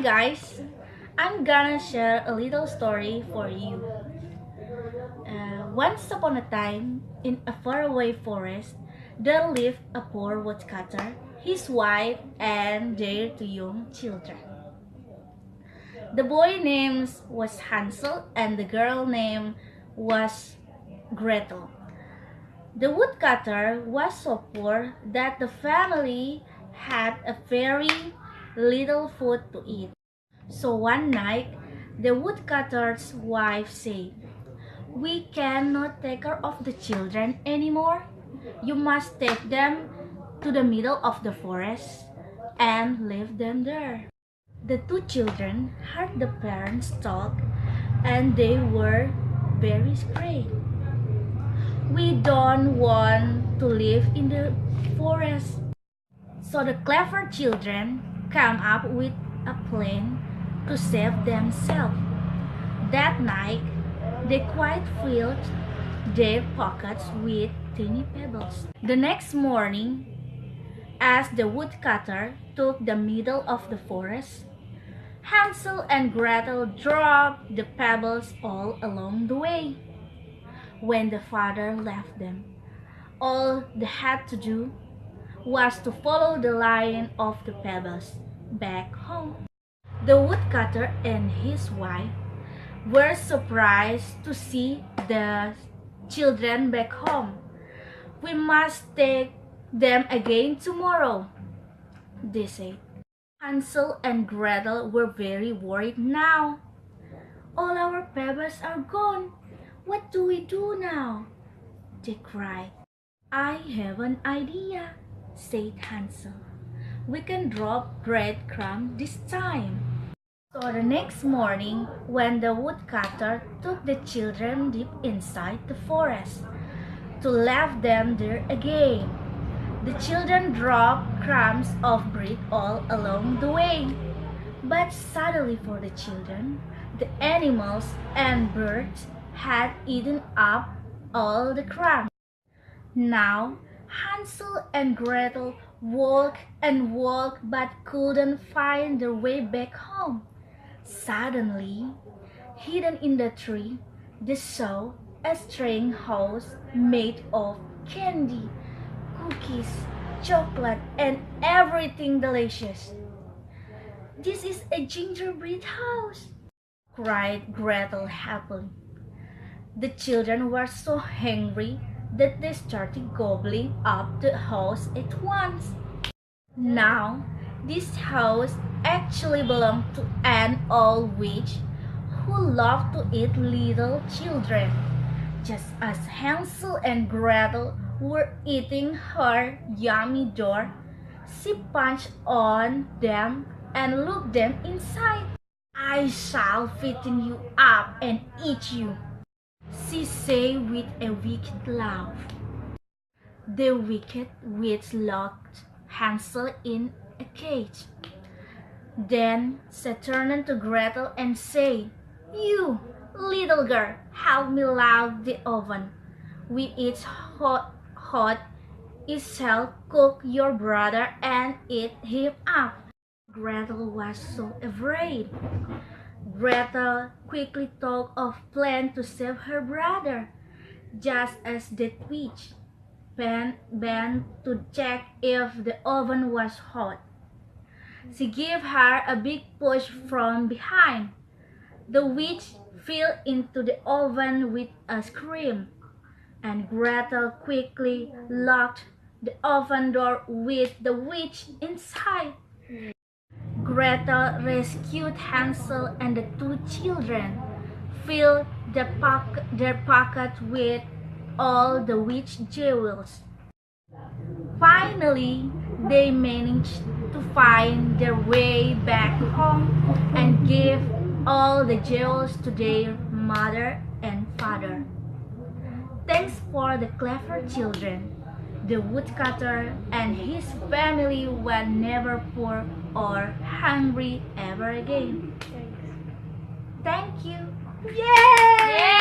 Hi guys, I'm gonna share a little story for you. Once upon a time, in a faraway forest, there lived a poor woodcutter, his wife, and their two young children. The boy name was Hansel, and the girl name was Gretel. The woodcutter was so poor that the family had a very little food to eat. So one night, the woodcutter's wife said, "We cannot take care of the children anymore. You must take them to the middle of the forest and leave them there." The two children heard the parents talk and they were very scared. "We don't want to live in the forest." So the clever children came up with a plan to save themselves. That night, they quite filled their pockets with tiny pebbles. The next morning, as the woodcutter took the middle of the forest, Hansel and Gretel dropped the pebbles all along the way. When the father left them, all they had to do was to follow the line of the pebbles back home. The woodcutter and his wife were surprised to see the children back home. "We must take them again tomorrow," they said. Hansel and Gretel were very worried now. "All our pebbles are gone. What do we do now?" they cried. "I have an idea," said Hansel. "We can drop breadcrumbs this time." So the next morning, when the woodcutter took the children deep inside the forest to leave them there again, the children dropped crumbs of bread all along the way. But sadly for the children, the animals and birds had eaten up all the crumbs. Now Hansel and Gretel walked and walked but couldn't find their way back home. Suddenly, hidden in the tree, they saw a strange house made of candy, cookies, chocolate, and everything delicious. "This is a gingerbread house!" cried Gretel happily. The children were so hungry that they started gobbling up the house at once. Now, this house actually belonged to an old witch who loved to eat little children. Just as Hansel and Gretel were eating her yummy door, she punched on them and looked them inside. "I shall fatten you up and eat you," she said with a wicked laugh. The wicked witch locked Hansel in a cage. Then she turned to Gretel and said, "You, little girl, help me load the oven. We eat hot. It shall cook your brother and eat him up." Gretel was so afraid. Gretel quickly thought of a plan to save her brother, just as the witch bent to check if the oven was hot. She gave her a big push from behind. The witch fell into the oven with a scream, and Gretel quickly locked the oven door with the witch inside. Gretel rescued Hansel and the two children, filled their pocket with all the witch jewels. Finally, they managed to find their way back home and gave all the jewels to their mother and father. Thanks for the clever children. The woodcutter and his family were never poor or hungry ever again. Thank you. Yay!